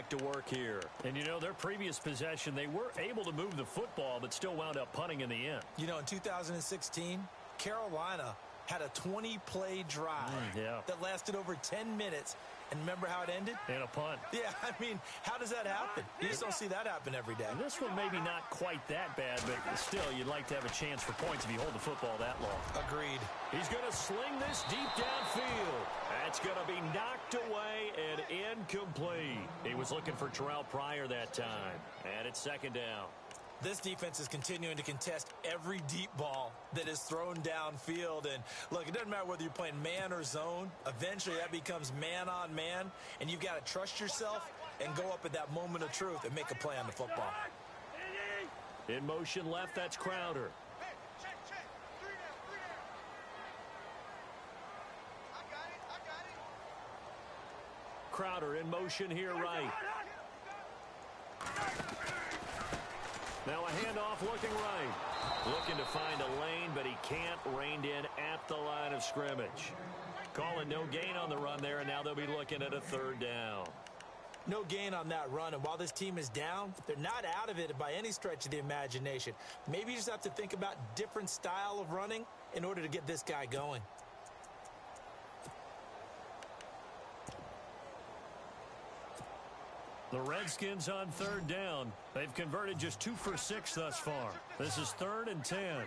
back to work here. And, you know, their previous possession, they were able to move the football, but still wound up punting in the end. You know, in 2016, Carolina had a 20-play drive that lasted over 10 minutes. And remember how it ended? And a punt. Yeah, I mean, how does that happen? You just don't see that happen every day. And this one maybe not quite that bad, but still, you'd like to have a chance for points if you hold the football that long. Agreed. He's going to sling this deep downfield. That's going to be knocked away and incomplete. He was looking for Terrell Pryor that time. And it's second down. This defense is continuing to contest every deep ball that is thrown downfield. And, look, it doesn't matter whether you're playing man or zone. Eventually, that becomes man-on-man, and you've got to trust yourself and go up at that moment of truth and make a play on the football. In motion left, that's Crowder. Crowder in motion here right. Now a handoff looking right. Looking to find a lane, but he can't. Reined in at the line of scrimmage. Calling no gain on the run there, and now they'll be looking at a third down. No gain on that run, and while this team is down, they're not out of it by any stretch of the imagination. Maybe you just have to think about different style of running in order to get this guy going. The Redskins on third down. They've converted just 2 for 6 thus far. This is 3rd and 10.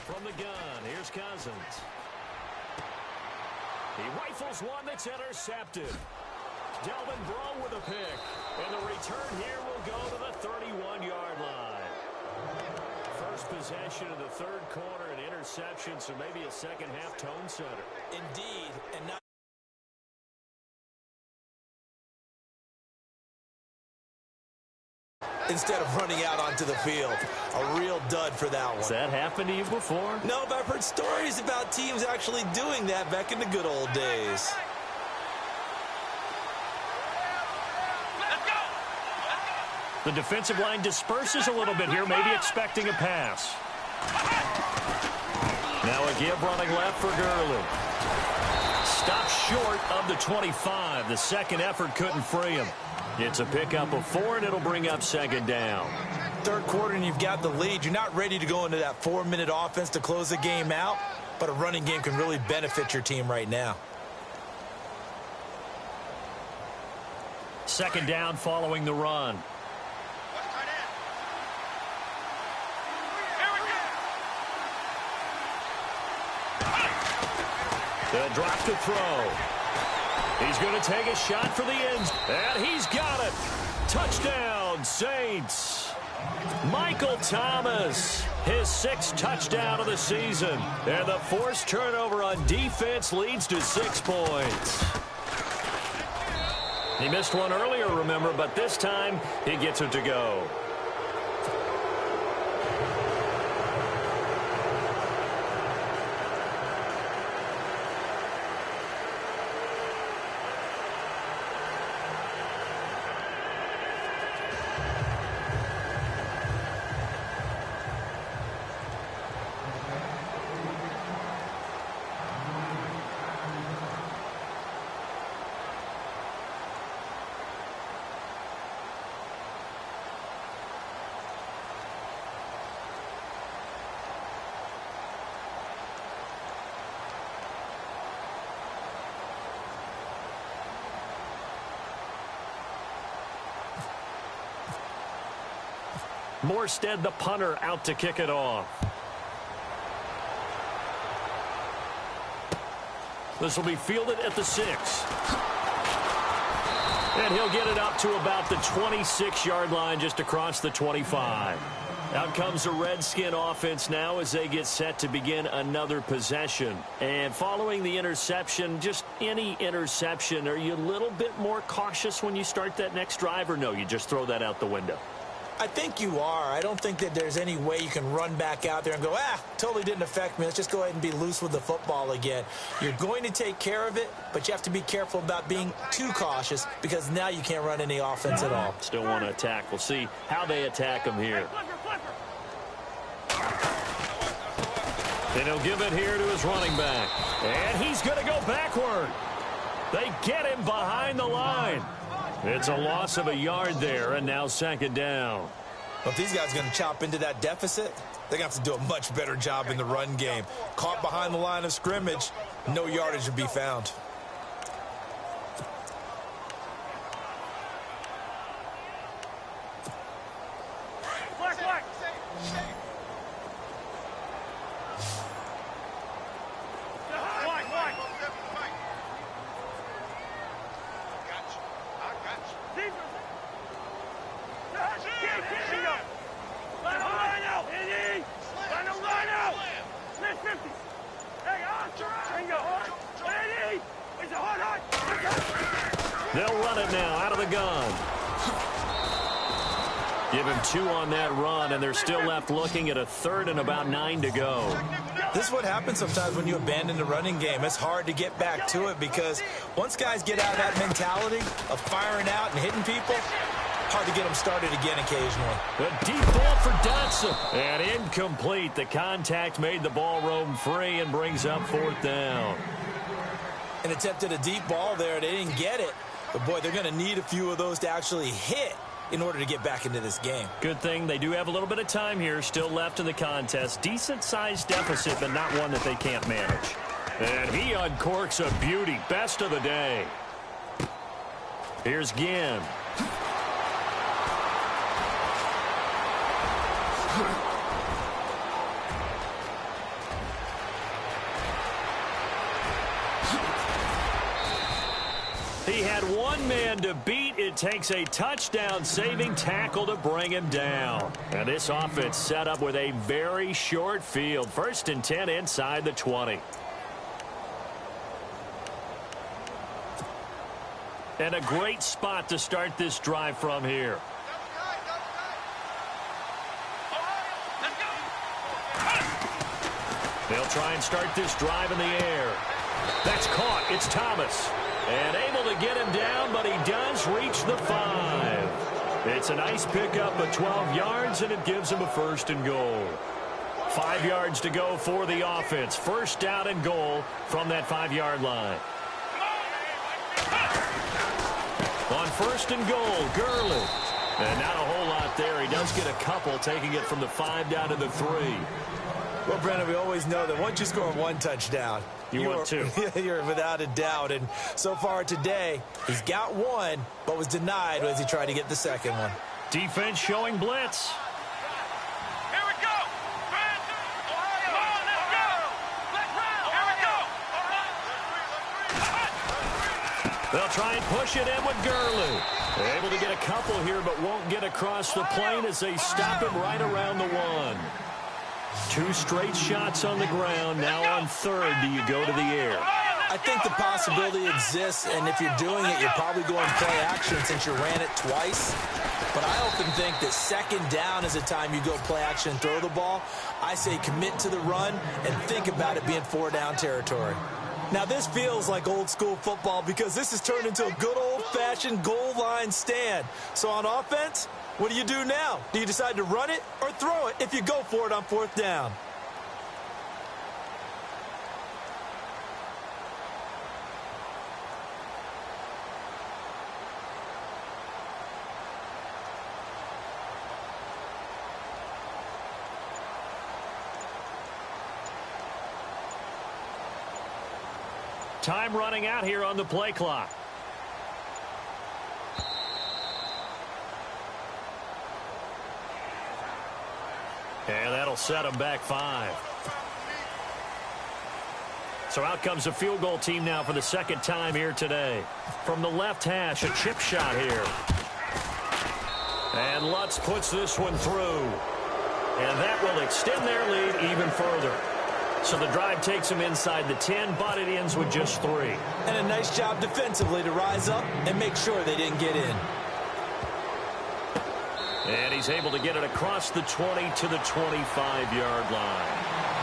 From the gun, here's Cousins. He rifles one that's intercepted. Delvin Breaux with a pick. And the return here will go to the 31-yard line. First possession of the third quarter, an interception, so maybe a second-half tone setter. Indeed, and now instead of running out onto the field. A real dud for that one. Has that happened to you before? No, but I've heard stories about teams actually doing that back in the good old days. The defensive line disperses a little bit here, maybe expecting a pass. Now a give running left for Gurley. Stopped short of the 25. The second effort couldn't free him. It's a pickup of 4, and it'll bring up second down. Third quarter, and you've got the lead. You're not ready to go into that 4-minute offense to close the game out, but a running game can really benefit your team right now. Second down following the run. They'll drop to throw. He's going to take a shot for the end. And he's got it. Touchdown, Saints. Michael Thomas, his 6th touchdown of the season. And the forced turnover on defense leads to 6 points. He missed one earlier, remember, but this time he gets it to go. Morstead, the punter, out to kick it off. This will be fielded at the 6. And he'll get it up to about the 26-yard line, just across the 25. Out comes the Redskin offense now as they get set to begin another possession. And following the interception, just any interception, are you a little bit more cautious when you start that next drive, or no, you just throw that out the window? I think you are. I don't think that there's any way you can run back out there and go, totally didn't affect me. Let's just go ahead and be loose with the football again. You're going to take care of it, but you have to be careful about being too cautious because now you can't run any offense at all. Still want to attack. We'll see how they attack him here. And he'll give it here to his running back. And he's going to go backward. They get him behind the line. It's a loss of a yard there, and now second down. Well, if these guys are going to chop into that deficit, they're going to have to do a much better job in the run game. Caught behind the line of scrimmage, no yardage to be found. They'll run it now out of the gun. Give him 2 on that run, and they're still left looking at a third and about 9 to go. This is what happens sometimes when you abandon the running game. It's hard to get back to it because once guys get out of that mentality of firing out and hitting people, hard to get them started again occasionally. A deep ball for Dotson. And incomplete. The contact made the ball roam free and brings up 4th down. An attempt at a deep ball there. They didn't get it. But, boy, they're going to need a few of those to actually hit in order to get back into this game. Good thing they do have a little bit of time here still left in the contest. Decent-sized deficit, but not one that they can't manage. And he uncorks a beauty. Best of the day. Here's Ginn. He had one man to beat. It takes a touchdown-saving tackle to bring him down. And this offense set up with a very short field. 1st and 10 inside the 20. And a great spot to start this drive from here. They'll try and start this drive in the air. That's caught. It's Thomas. And able to get him down, but he does reach the 5. It's a nice pickup of 12 yards, and it gives him a 1st and goal. 5 yards to go for the offense. 1st down and goal from that 5-yard line. On 1st and goal, Gurley. And not a whole lot there. He does get a couple, taking it from the 5 down to the 3. Well, Brennan, we always know that once you score 1 touchdown, you want 2. You're without a doubt. And so far today, he's got 1, but was denied as he tried to get the 2nd one. Defense showing blitz. Here we go. Come on, let's go. Here we go. They'll try and push it in with Gurley. They're able to get a couple here, but won't get across the plane as they stop him right around the 1. 2 straight shots on the ground. Now on 3rd, do you go to the air? I think the possibility exists, and if you're doing it, you're probably going play action since you ran it twice. But I often think that 2nd down is a time you go play action and throw the ball. I say commit to the run and think about it being 4-down territory. Now, this feels like old-school football because this has turned into a good old-fashioned goal line stand. So on offense, what do you do now? Do you decide to run it or throw it if you go for it on 4th down? Time running out here on the play clock. And that'll set them back 5. So out comes the field goal team now for the 2nd time here today. From the left hash, a chip shot here. And Lutz puts this one through. And that will extend their lead even further. So the drive takes them inside the 10, but it ends with just 3. And a nice job defensively to rise up and make sure they didn't get in. And he's able to get it across the 20 to the 25-yard line.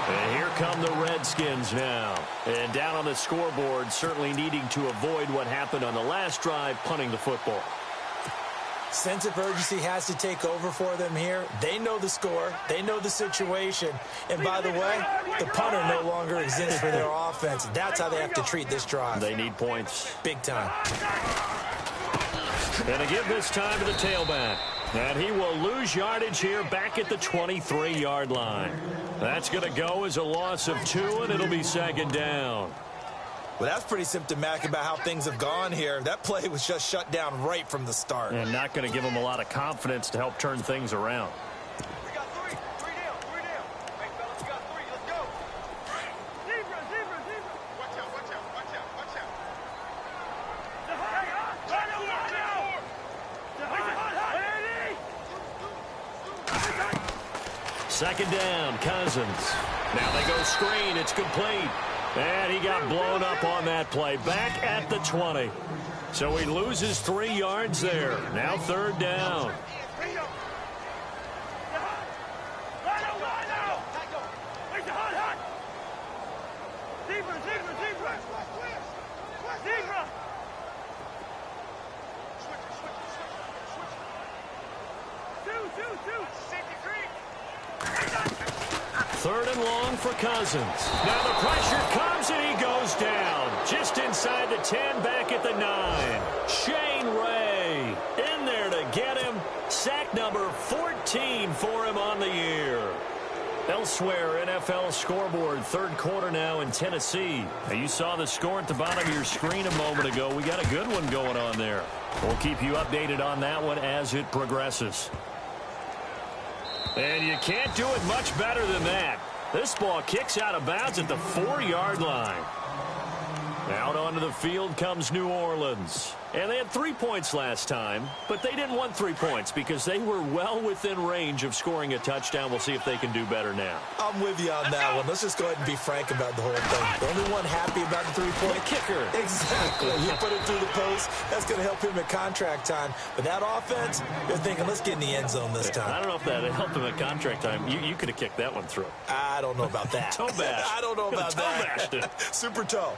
And here come the Redskins now. And down on the scoreboard, certainly needing to avoid what happened on the last drive, punting the football. Sense of urgency has to take over for them here. They know the score. They know the situation. And by the way, the punter no longer exists for their offense. That's how they have to treat this drive. They need points. Big time. And to give this time to the tailback. And he will lose yardage here back at the 23-yard line. That's going to go as a loss of 2, and it'll be second down. Well, that's pretty symptomatic about how things have gone here. That play was just shut down right from the start. And not going to give him a lot of confidence to help turn things around. We got 3. 3 down. 3 down. Hey, fellas, we got 3. Let's go. Zebra, zebra, zebra. Watch out, watch out, watch out, watch out. Second down, Cousins. Now they go screen. It's complete. And he got blown up on that play. Back at the 20. So he loses 3 yards there. Now third down. Third and long for Cousins. Now the pressure comes and he goes down. Just inside the 10, back at the 9. Shane Ray in there to get him. Sack number 14 for him on the year. Elsewhere, NFL scoreboard, third quarter now in Tennessee. Now you saw the score at the bottom of your screen a moment ago. We got a good one going on there. We'll keep you updated on that one as it progresses. And you can't do it much better than that. This ball kicks out of bounds at the 4-yard line. Out onto the field comes New Orleans. And they had 3 points last time, but they didn't want 3 points because they were well within range of scoring a touchdown. We'll see if they can do better now. I'm with you on that one. Let's just go ahead and be frank about the whole thing. The only one happy about the 3-point kicker. Exactly. You put it through the post. That's going to help him at contract time. But that offense, they're thinking, let's get in the end zone this time. I don't know if that helped him at contract time. You could have kicked that one through. I don't know about that. Toe bash. I don't know about toe that. Bashed it. Super toe.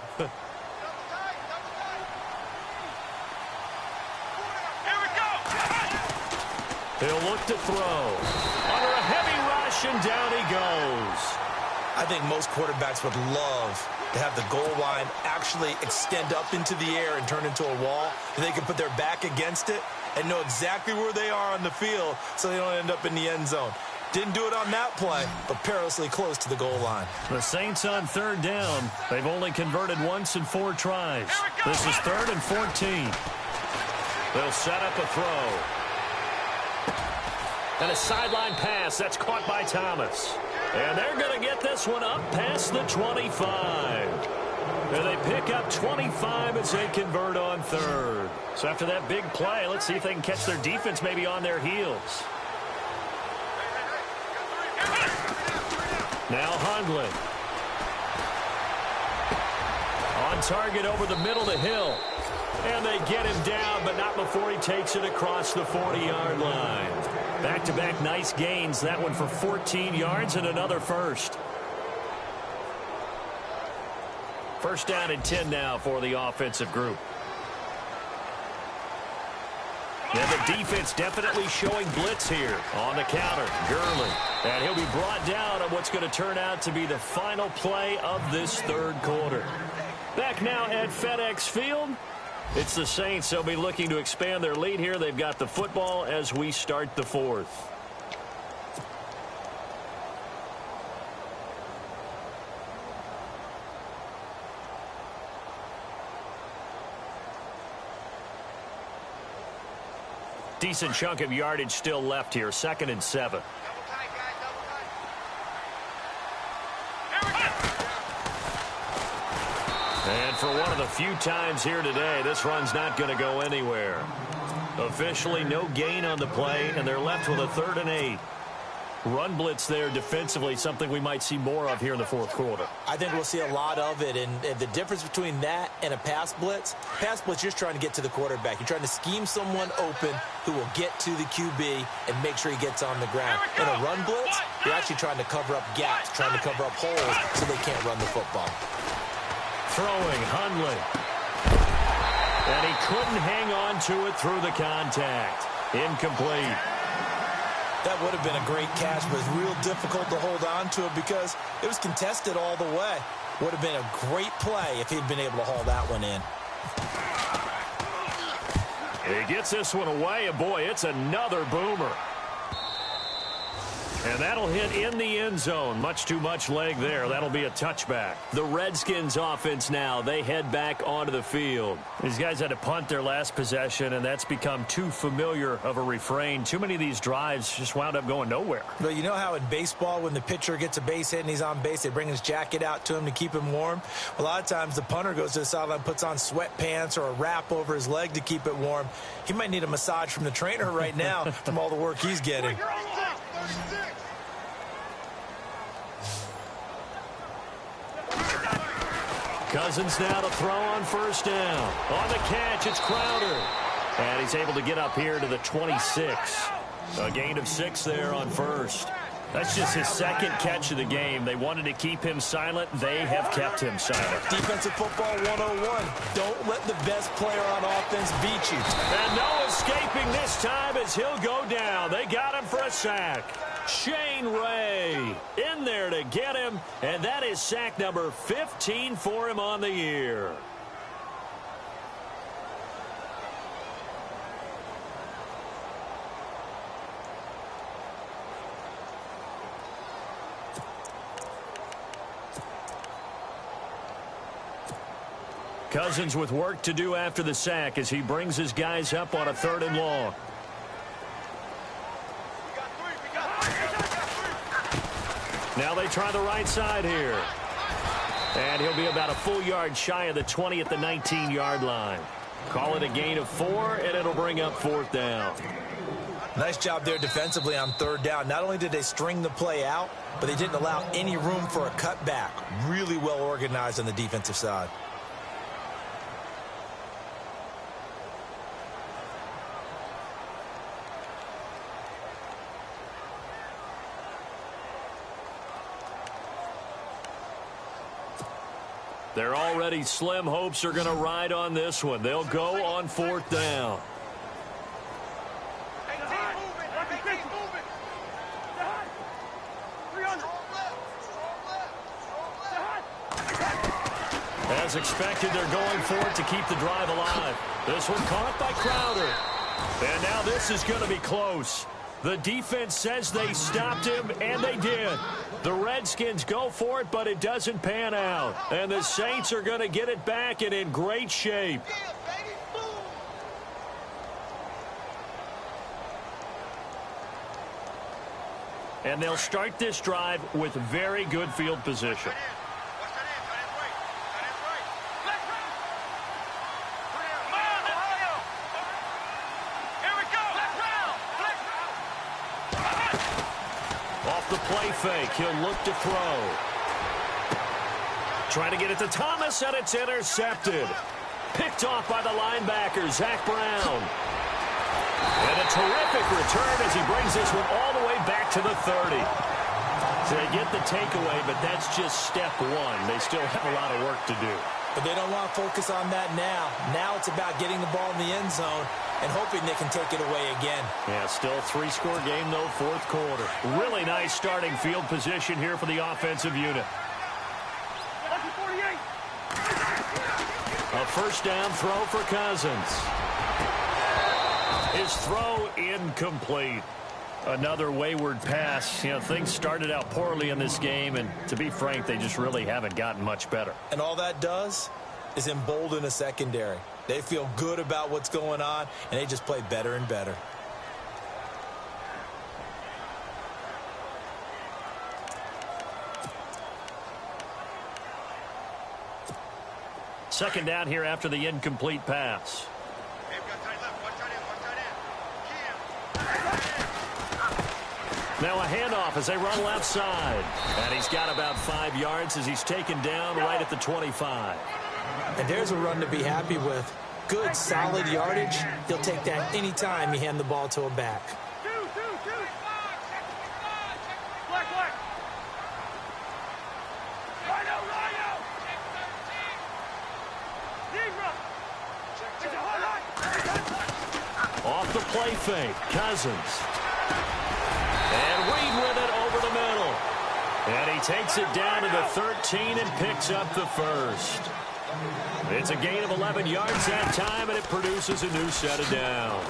He'll look to throw. Under a heavy rush, and down he goes. I think most quarterbacks would love to have the goal line actually extend up into the air and turn into a wall, and they can put their back against it and know exactly where they are on the field so they don't end up in the end zone. Didn't do it on that play, but perilously close to the goal line. The Saints on third down. They've only converted once in 4 tries. This is 3rd and 14. They'll set up a throw. And a sideline pass. That's caught by Thomas. And they're going to get this one up past the 25. And they pick up 25 as they convert on third. So after that big play, let's see if they can catch their defense maybe on their heels. Now Hundley. On target over the middle to Hill. And they get him down, but not before he takes it across the 40-yard line. Back-to-back nice gains. That one for 14 yards and another first. First down and 10 now for the offensive group. And the defense definitely showing blitz here on the counter. Gurley. And he'll be brought down on what's going to turn out to be the final play of this third quarter. Back now at FedEx Field. It's the Saints. They'll be looking to expand their lead here. They've got the football as we start the fourth. Decent chunk of yardage still left here. 2nd and 7. And for one of the few times here today, this run's not going to go anywhere. Officially no gain on the play, and they're left with a 3rd and 8. Run blitz there defensively, something we might see more of here in the fourth quarter. I think we'll see a lot of it, and the difference between that and a pass blitz, you're just trying to get to the quarterback. You're trying to scheme someone open who will get to the QB and make sure he gets on the ground. In a run blitz, you're actually trying to cover up gaps, trying to cover up holes so they can't run the football. Throwing, Hundley. And he couldn't hang on to it through the contact. Incomplete. That would have been a great catch, but it's real difficult to hold on to it because it was contested all the way. Would have been a great play if he'd been able to haul that one in. He gets this one away, and boy, it's another boomer. And that'll hit in the end zone. Much too much leg there. That'll be a touchback. The Redskins offense now, they head back onto the field. These guys had to punt their last possession, and that's become too familiar of a refrain. Too many of these drives just wound up going nowhere. But you know how in baseball, when the pitcher gets a base hit and he's on base, they bring his jacket out to him to keep him warm? A lot of times the punter goes to the sideline, puts on sweatpants or a wrap over his leg to keep it warm. He might need a massage from the trainer right now from all the work he's getting. Cousins now to throw on first down. On the catch, it's Crowder. And he's able to get up here to the 26. A gain of 6 there on first. That's just his second catch of the game. They wanted to keep him silent. They have kept him silent. Defensive football 101. Don't let the best player on offense beat you. And no escaping this time as he'll go down. They got him for a sack. Shane Ray in there to get him, and that is sack number 15 for him on the year. Cousins with work to do after the sack as he brings his guys up on a 3rd and long. Now they try the right side here. And he'll be about a full yard shy of the 20 at the 19-yard line. Call it a gain of 4, and it'll bring up 4th down. Nice job there defensively on 3rd down. Not only did they string the play out, but they didn't allow any room for a cutback. Really well organized on the defensive side. They're already slim hopes are going to ride on this one. They'll go on 4th down. As expected, they're going for it to keep the drive alive. This one caught by Crowder. And now this is going to be close. The defense says they stopped him, and they did. The Redskins go for it, but it doesn't pan out. And the Saints are going to get it back and in great shape. And they'll start this drive with very good field position. Off the play fake, he'll look to throw. Trying to get it to Thomas, and it's intercepted. Picked off by the linebacker, Zach Brown. And a terrific return as he brings this one all the way back to the 30. So they get the takeaway, but that's just step 1. They still have a lot of work to do. But they don't want to focus on that now. Now it's about getting the ball in the end zone and hoping they can take it away again. Yeah, still a 3-score game, though, 4th quarter. Really nice starting field position here for the offensive unit. A first down throw for Cousins. His throw incomplete. Another wayward pass. You know, things started out poorly in this game, and to be frank, they just really haven't gotten much better. And all that does is embolden a secondary. They feel good about what's going on, and they just play better and better. Second down here after the incomplete pass. Now a handoff as they run left side. And he's got about 5 yards as he's taken down right at the 25. And there's a run to be happy with. Good, solid yardage. He'll take that anytime you hand the ball to a back. Off the play fake, Cousins. And Reed with it over the middle. And he takes it down to the 13 and picks up the first. It's a gain of 11 yards that time, and it produces a new set of downs.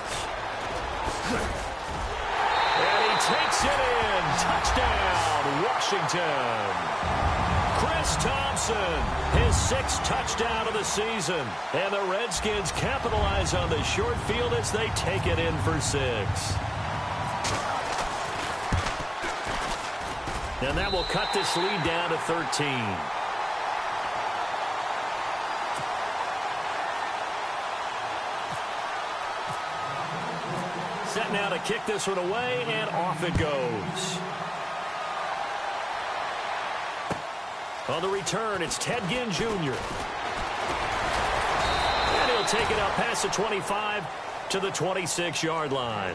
And he takes it in. Touchdown, Washington. Chris Thompson, his 6th touchdown of the season. And the Redskins capitalize on the short field as they take it in for 6. And that will cut this lead down to 13. Set now to kick this one away, and off it goes. On the return, it's Ted Ginn Jr. And he'll take it out past the 25 to the 26-yard line.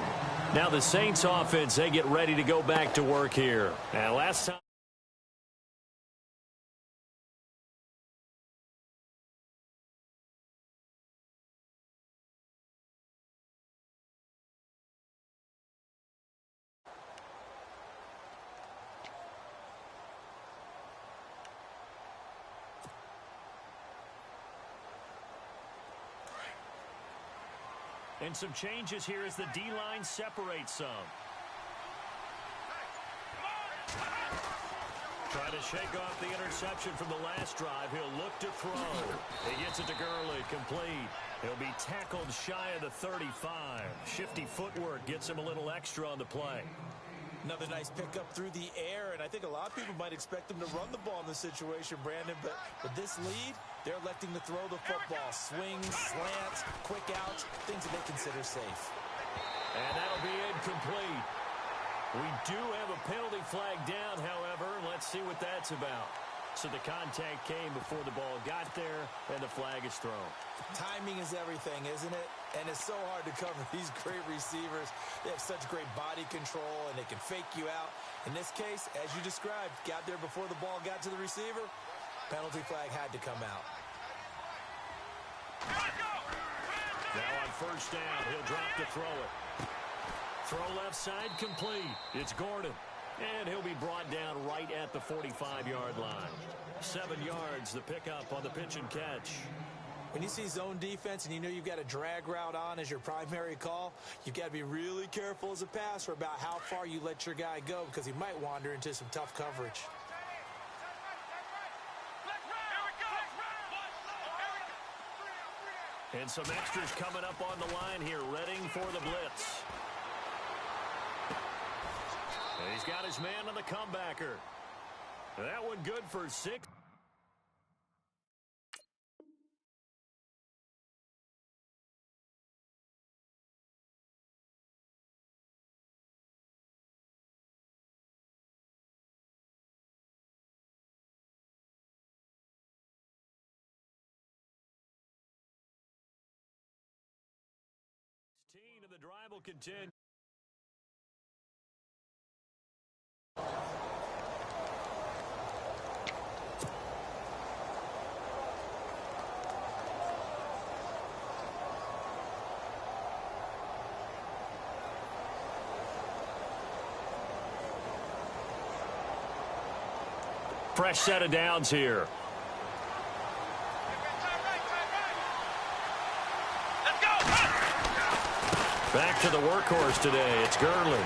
Now the Saints offense, they get ready to go back to work here. And last time. And some changes here as the D-line separates some. Trying to shake off the interception from the last drive. He'll look to throw. He gets it to Gurley, complete. He'll be tackled shy of the 35. Shifty footwork gets him a little extra on the play. Another nice pickup through the air, and I think a lot of people might expect them to run the ball in this situation, Brandon, but with this lead, they're electing to throw the football. Swings, slants, quick outs, things that they consider safe. And that'll be incomplete. We do have a penalty flag down, however. Let's see what that's about. So the contact came before the ball got there, and the flag is thrown. Timing is everything, isn't it? And it's so hard to cover these great receivers. They have such great body control, and they can fake you out. In this case, as you described, got there before the ball got to the receiver. Penalty flag had to come out. Now on first down, he'll drop to throw it. Throw left side complete. It's Gordon. And he'll be brought down right at the 45-yard line. 7 yards, the pickup on the pitch and catch. When you see zone defense and you know you've got a drag route on as your primary call, you've got to be really careful as a passer about how far you let your guy go because he might wander into some tough coverage. And some extras coming up on the line here, readying for the blitz. And he's got his man on the comebacker. That one good for 6. And the drive will continue. Fresh set of downs here. Back to the workhorse today. It's Gurley.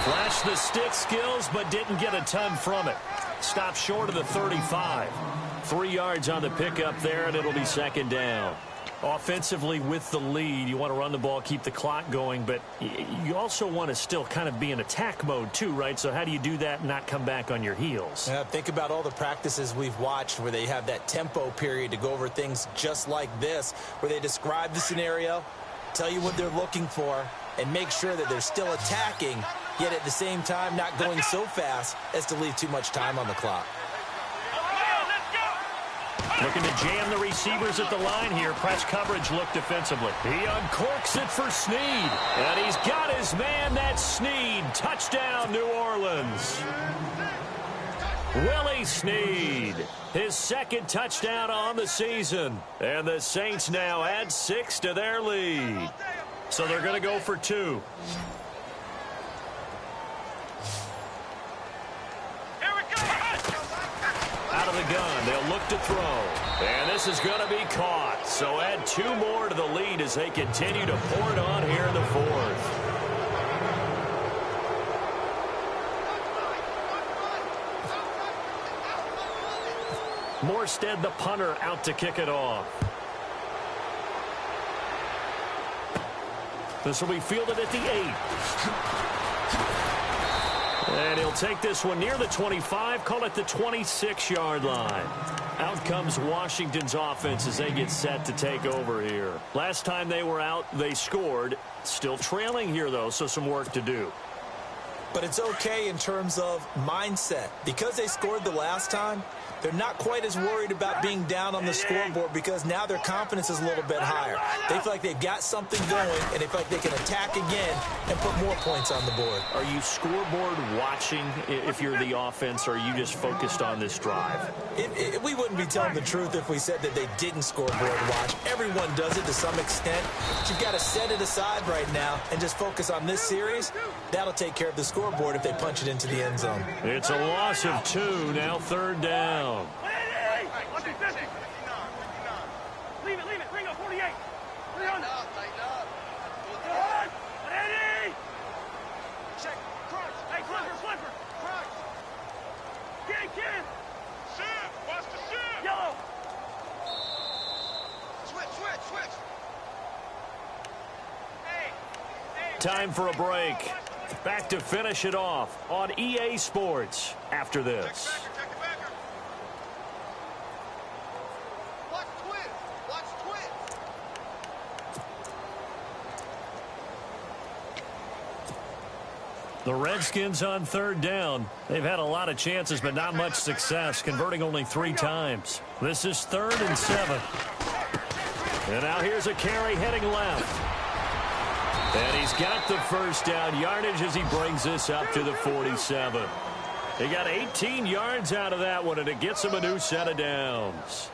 Flashed the stick skills, but didn't get a ton from it. Stopped short of the 35. 3 yards on the pickup there, and it'll be second down. Offensively with the lead, you want to run the ball, keep the clock going, but you also want to still kind of be in attack mode too, right? So how do you do that and not come back on your heels? Think about all the practices we've watched where they have that tempo period to go over things just like this, where they describe the scenario, tell you what they're looking for, and make sure that they're still attacking, yet at the same time not going so fast as to leave too much time on the clock. Looking to jam the receivers at the line here. Press coverage look defensively. He uncorks it for Snead. And he's got his man, that's Snead. Touchdown, New Orleans. Willie Snead, his second touchdown on the season. And the Saints now add 6 to their lead. So they're going to go for 2. Out of the gun, they'll look to throw. And this is going to be caught. So add 2 more to the lead as they continue to pour it on here in the 4th. Morstead, the punter, out to kick it off. This will be fielded at the 8. And he'll take this one near the 25, call it the 26-yard line. Out comes Washington's offense as they get set to take over here. Last time they were out, they scored. Still trailing here, though, so some work to do. But it's okay in terms of mindset. Because they scored the last time, they're not quite as worried about being down on the scoreboard because now their confidence is a little bit higher. They feel like they've got something going, and they feel like they can attack again and put more points on the board. Are you scoreboard watching if you're the offense, or are you just focused on this drive? We wouldn't be telling the truth if we said that they didn't scoreboard watch. Everyone does it to some extent. But you've got to set it aside right now and just focus on this series. That'll take care of the scoreboard if they punch it into the end zone. It's a loss of 2, now 3rd down. Leave it, bring up 48. 300. Tighten up. Eddie! Check, crunch. Hey, flipper. Crunch. Kid. Shift, watch the shift. Yellow. Switch. Hey. Time for a break. Back to finish it off on EA Sports after this. Check the backer. Watch twin. The Redskins on 3rd down. They've had a lot of chances, but not much success, converting only 3 times. This is 3rd and 7. And now here's a carry heading left. And he's got the first down yardage as he brings this up to the 47. He got 18 yards out of that one, and it gets him a new set of downs.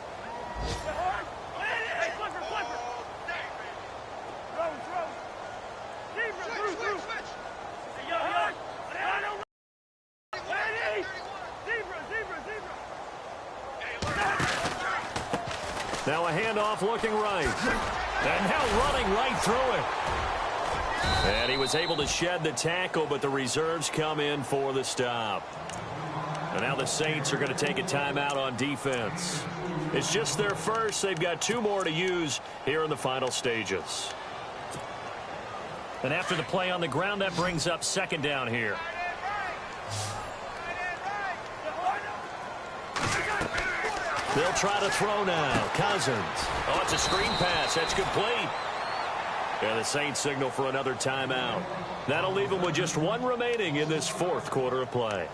Now a handoff looking right. And now running right through it. And he was able to shed the tackle, but the reserves come in for the stop. And now the Saints are going to take a timeout on defense. It's just their first. They've got 2 more to use here in the final stages. And after the play on the ground, that brings up 2nd down here. They'll try to throw now. Cousins. Oh, it's a screen pass. That's complete. And the Saints signal for another timeout. That'll leave them with just 1 remaining in this 4th quarter of play.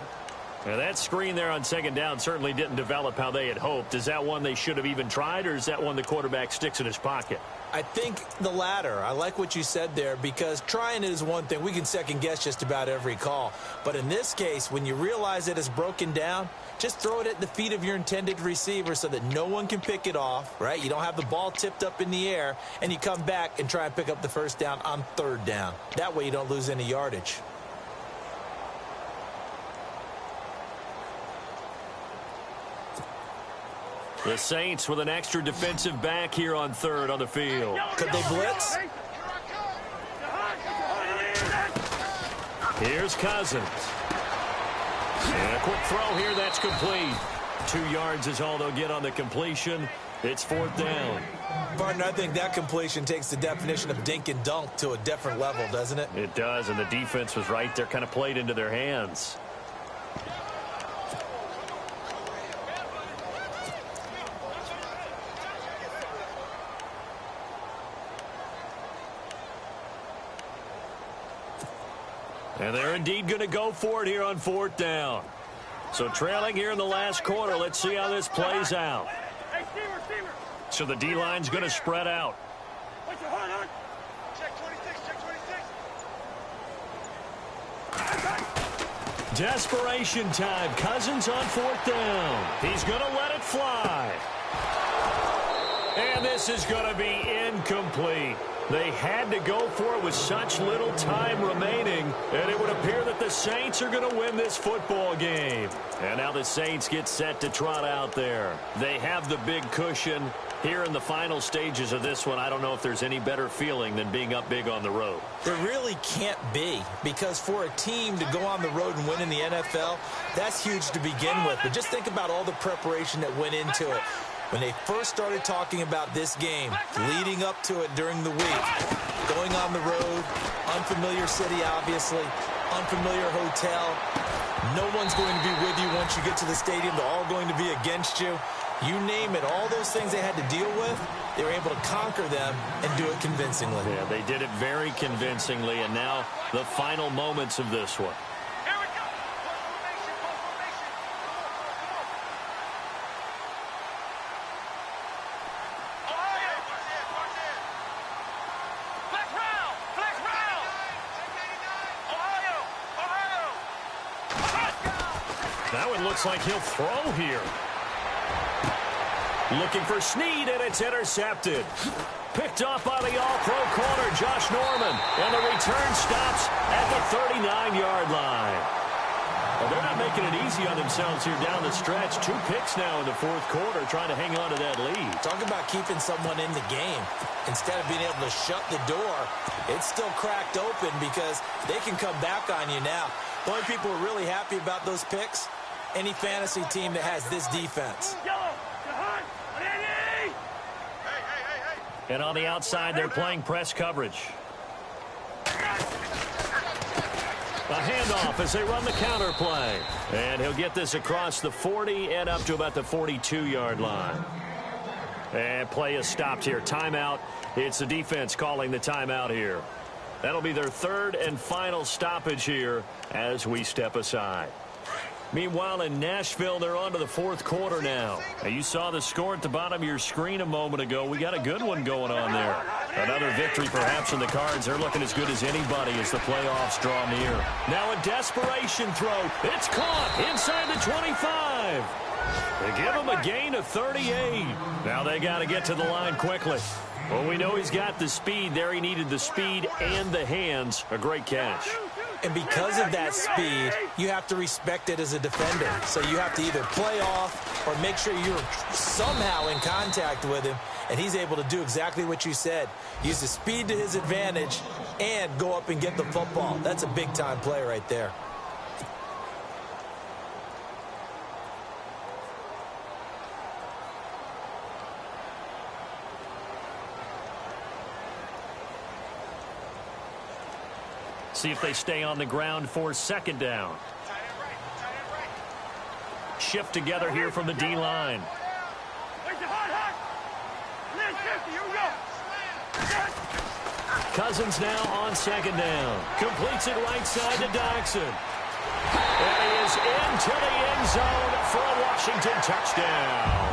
And that screen there on 2nd down certainly didn't develop how they had hoped. Is that one they should have even tried, or is that one the quarterback sticks in his pocket? I think the latter. I like what you said there, because trying it is one thing. We can second guess just about every call. But in this case, when you realize it is broken down, just throw it at the feet of your intended receiver so that no one can pick it off, right? You don't have the ball tipped up in the air, and you come back and try and pick up the first down on 3rd down. That way you don't lose any yardage. The Saints with an extra defensive back here on 3rd on the field. Could they blitz? Here's Cousins. And a quick throw here, that's complete. 2 yards is all they'll get on the completion. It's 4th down. Partner, I think that completion takes the definition of dink and dunk to a different level, doesn't it? It does, and the defense was right there, kind of played into their hands. And they're indeed going to go for it here on 4th down. So trailing here in the last quarter. Let's see how this plays out. So the D-line's going to spread out. Check 26, check 26. Desperation time. Cousins on 4th down. He's going to let it fly. And this is going to be incomplete. They had to go for it with such little time remaining, and it would appear that the Saints are going to win this football game. And now the Saints get set to trot out there. They have the big cushion. Here in the final stages of this one, I don't know if there's any better feeling than being up big on the road. There really can't be, because for a team to go on the road and win in the NFL, that's huge to begin with. But just think about all the preparation that went into it. When they first started talking about this game, leading up to it during the week, going on the road, unfamiliar city, obviously, unfamiliar hotel. No one's going to be with you once you get to the stadium. They're all going to be against you. You name it, all those things they had to deal with, they were able to conquer them and do it convincingly. Yeah, they did it very convincingly, and now the final moments of this one. Here we go. Post formation, post formation. Come on. Ohio. Watch it. Flex round. Ohio. That one looks like he'll throw here. Looking for Snead, and it's intercepted. Picked off by the all-pro corner, Josh Norman. And the return stops at the 39-yard line. Well, they're not making it easy on themselves here down the stretch. 2 picks now in the fourth quarter, trying to hang on to that lead. Talk about keeping someone in the game. Instead of being able to shut the door, it's still cracked open because they can come back on you now. The only people who are really happy about those picks, any fantasy team that has this defense. And on the outside, they're playing press coverage. A handoff as they run the counter play. And he'll get this across the 40 and up to about the 42-yard line. And play is stopped here. Timeout. It's the defense calling the timeout here. That'll be their third and final stoppage here as we step aside. Meanwhile, in Nashville, they're on to the fourth quarter now. You saw the score at the bottom of your screen a moment ago. We got a good one going on there. Another victory perhaps in the cards. They're looking as good as anybody as the playoffs draw near. Now a desperation throw. It's caught inside the 25. They give him a gain of 38. Now they got to get to the line quickly. Well, we know he's got the speed there. He needed the speed and the hands. A great catch. And because of that speed, you have to respect it as a defender. So you have to either play off or make sure you're somehow in contact with him. And he's able to do exactly what you said. Use the speed to his advantage and go up and get the football. That's a big-time play right there. See if they stay on the ground for second down. Shift together here from the D-line. Cousins now on second down. Completes it right side to Doxson. And he is into the end zone for a Washington touchdown.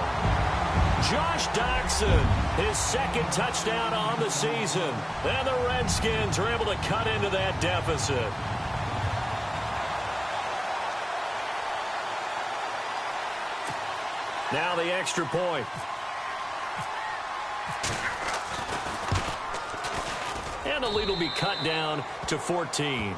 Josh Doxson, his second touchdown on the season. And the Redskins are able to cut into that deficit. Now the extra point. And the lead will be cut down to 14.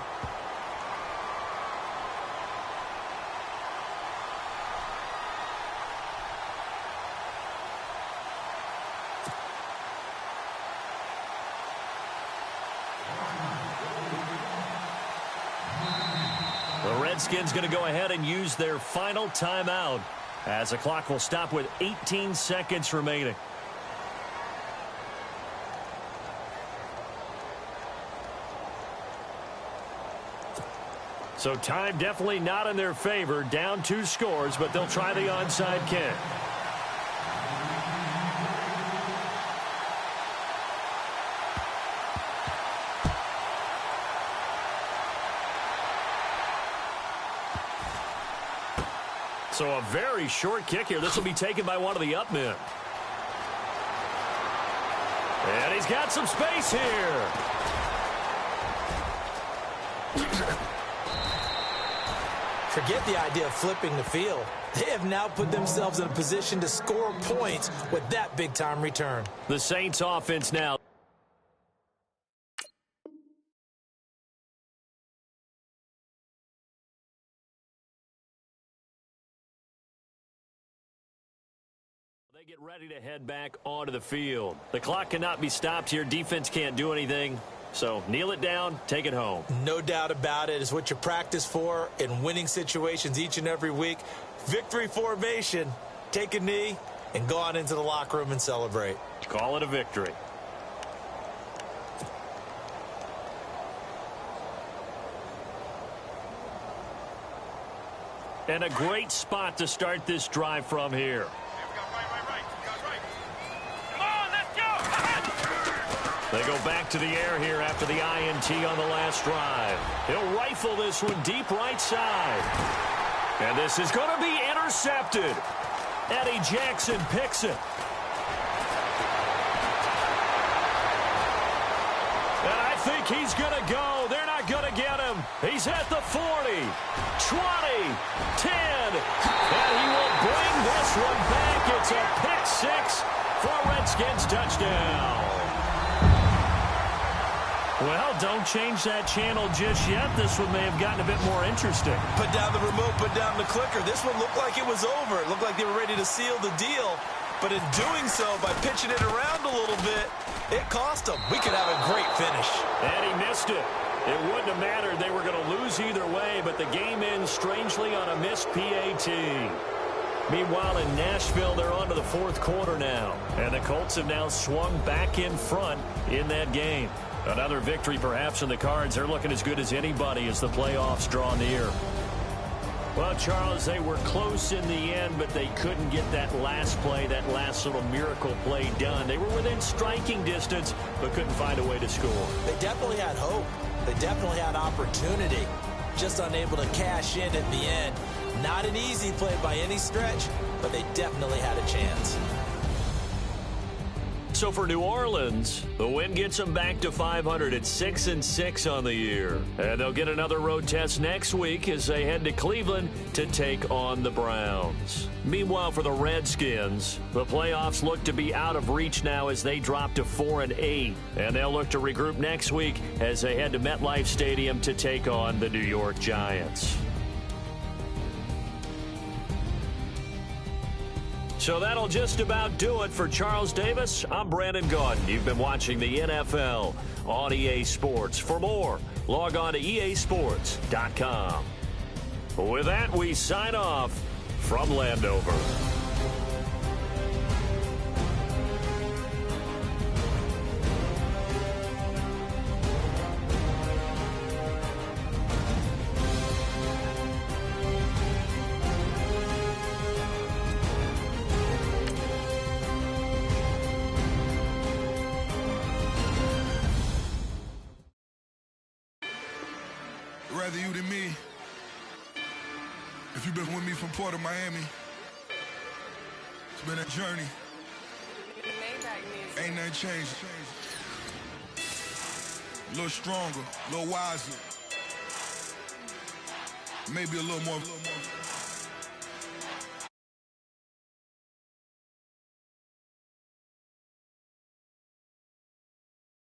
Redskins going to go ahead and use their final timeout as the clock will stop with 18 seconds remaining. So time definitely not in their favor. Down 2 scores, but they'll try the onside kick. So a very short kick here. This will be taken by one of the up men. And he's got some space here. Forget the idea of flipping the field. They have now put themselves in a position to score points with that big-time return. The Saints offense now. They get ready to head back onto the field. The clock cannot be stopped here. Defense can't do anything. So kneel it down, take it home. No doubt about it. It's what you practice for in winning situations each and every week. Victory formation. Take a knee and go on into the locker room and celebrate. Call it a victory. And a great spot to start this drive from here. They go back to the air here after the INT on the last drive. He'll rifle this one deep right side. And this is going to be intercepted. Eddie Jackson picks it. And I think he's going to go. They're not going to get him. He's at the 40, 20, 10. And he will bring this one back. It's a pick six for a Redskins touchdown. Well, don't change that channel just yet. This one may have gotten a bit more interesting. Put down the remote, put down the clicker. This one looked like it was over. It looked like they were ready to seal the deal. But in doing so, by pitching it around a little bit, it cost them. We could have a great finish. And he missed it. It wouldn't have mattered. They were going to lose either way, but the game ends strangely on a missed PAT. Meanwhile, in Nashville, they're on to the fourth quarter now. And the Colts have now swung back in front in that game. Another victory perhaps in the cards. They're looking as good as anybody as the playoffs draw near. Well, Charles, they were close in the end, but they couldn't get that last play, that last little miracle play done. They were within striking distance, but couldn't find a way to score. They definitely had hope. They definitely had opportunity. Just unable to cash in at the end. Not an easy play by any stretch, but they definitely had a chance. So for New Orleans, the win gets them back to 500 at 6-6 on the year. And they'll get another road test next week as they head to Cleveland to take on the Browns. Meanwhile, for the Redskins, the playoffs look to be out of reach now as they drop to 4-8. And they'll look to regroup next week as they head to MetLife Stadium to take on the New York Giants. So that'll just about do it for Charles Davis. I'm Brandon Gaudin. You've been watching the NFL on EA Sports. For more, log on to easports.com. With that, we sign off from Landover. Rather you than me. If you've been with me from Port of Miami, it's been a journey. Ain't nothing changed. A little stronger, a little wiser. Maybe a little more